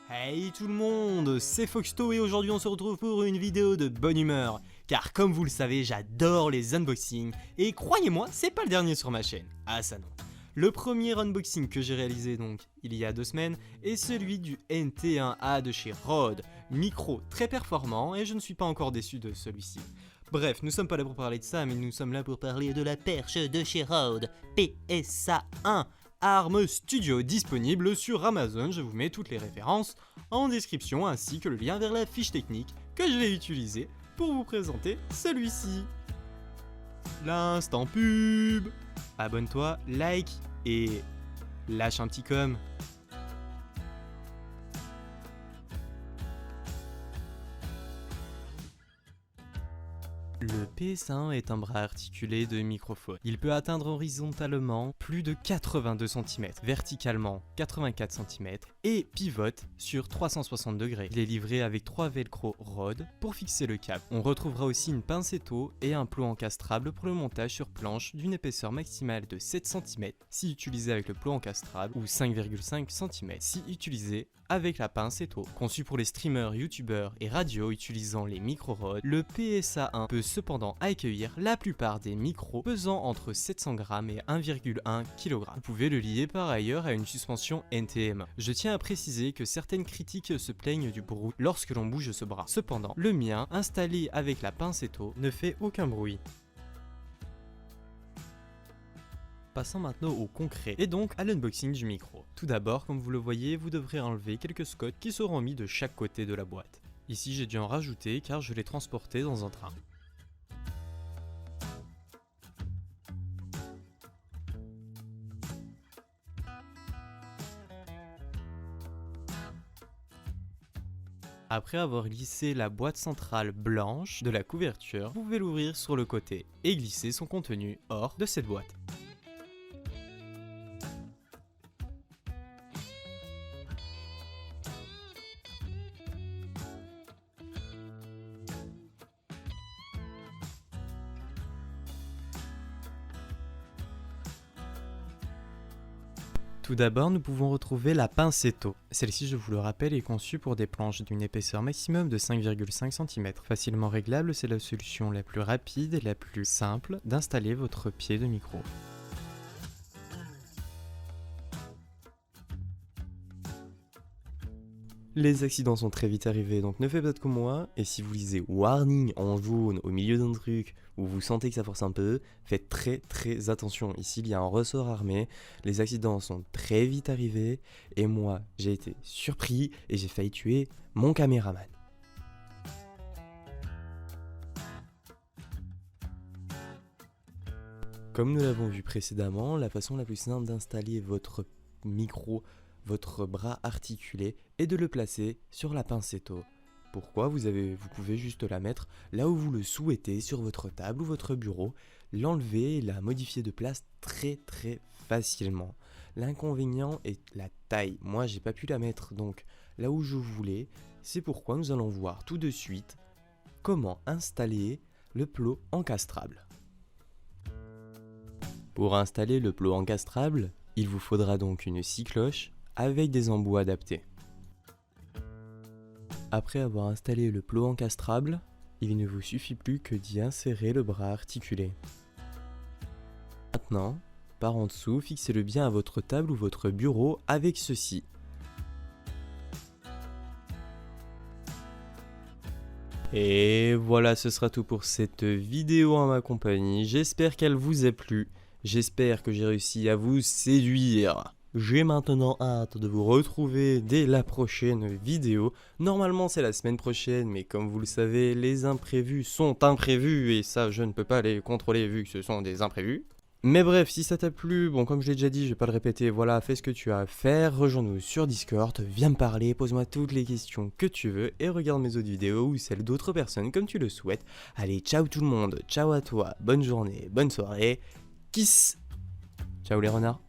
Hey tout le monde, c'est Foxto et aujourd'hui on se retrouve pour une vidéo de bonne humeur. Car comme vous le savez, j'adore les unboxings et croyez-moi, c'est pas le dernier sur ma chaîne. Ah ça non. Le premier unboxing que j'ai réalisé donc il y a 2 semaines est celui du NT1A de chez Rode. Micro très performant et je ne suis pas encore déçu de celui-ci. Bref, nous sommes pas là pour parler de ça, mais nous sommes là pour parler de la perche de chez Rode, PSA1. Arm Studio disponible sur Amazon, je vous mets toutes les références en description ainsi que le lien vers la fiche technique que je vais utiliser pour vous présenter celui-ci. L'instant pub. Abonne-toi, like et lâche un petit com. Le PSA1 est un bras articulé de microphone. Il peut atteindre horizontalement plus de 82 cm, verticalement 84 cm et pivote sur 360 degrés. Il est livré avec 3 velcro Rode pour fixer le câble. On retrouvera aussi une pincetto et un plot encastrable pour le montage sur planche d'une épaisseur maximale de 7 cm si utilisé avec le plot encastrable ou 5,5 cm si utilisé avec la pincetto. Conçu pour les streamers, youtubeurs et radios utilisant les micros Rode, le PSA1 peut cependant accueillir la plupart des micros pesant entre 700 g et 1,1 kg. Vous pouvez le lier par ailleurs à une suspension NTM. Je tiens à préciser que certaines critiques se plaignent du bruit lorsque l'on bouge ce bras. Cependant, le mien, installé avec la pincetto, ne fait aucun bruit. Passons maintenant au concret et donc à l'unboxing du micro. Tout d'abord, comme vous le voyez, vous devrez enlever quelques scots qui seront mis de chaque côté de la boîte. Ici j'ai dû en rajouter car je l'ai transporté dans un train. Après avoir glissé la boîte centrale blanche de la couverture, vous pouvez l'ouvrir sur le côté et glisser son contenu hors de cette boîte. Tout d'abord, nous pouvons retrouver la pincetto. Celle-ci, je vous le rappelle, est conçue pour des planches d'une épaisseur maximum de 5,5 cm. Facilement réglable, c'est la solution la plus rapide et la plus simple d'installer votre pied de micro. Les accidents sont très vite arrivés, donc ne faites pas comme moi, et si vous lisez warning en jaune au milieu d'un truc où vous sentez que ça force un peu, faites très attention. Ici il y a un ressort armé, les accidents sont très vite arrivés, et moi j'ai été surpris et j'ai failli tuer mon caméraman. Comme nous l'avons vu précédemment, la façon la plus simple d'installer votre micro, votre bras articulé et de le placer sur la pincetto. Pourquoi vous pouvez juste la mettre là où vous le souhaitez, sur votre table ou votre bureau, l'enlever et la modifier de place très facilement. L'inconvénient est la taille. Moi j'ai pas pu la mettre donc là où je voulais, c'est pourquoi nous allons voir tout de suite comment installer le plot encastrable. Pour installer le plot encastrable, il vous faudra donc une scie cloche avec des embouts adaptés. Après avoir installé le plot encastrable, il ne vous suffit plus que d'y insérer le bras articulé. Maintenant, par en dessous, fixez-le bien à votre table ou votre bureau avec ceci. Et voilà, ce sera tout pour cette vidéo en ma compagnie. J'espère qu'elle vous a plu. J'espère que j'ai réussi à vous séduire. J'ai maintenant hâte de vous retrouver dès la prochaine vidéo. Normalement c'est la semaine prochaine, mais comme vous le savez, les imprévus sont imprévus et ça je ne peux pas les contrôler vu que ce sont des imprévus. Mais bref, si ça t'a plu, bon comme je l'ai déjà dit, je vais pas le répéter, voilà, fais ce que tu as à faire, rejoins-nous sur Discord, viens me parler, pose-moi toutes les questions que tu veux et regarde mes autres vidéos ou celles d'autres personnes comme tu le souhaites. Allez, ciao tout le monde, ciao à toi, bonne journée, bonne soirée, kiss. Ciao les renards.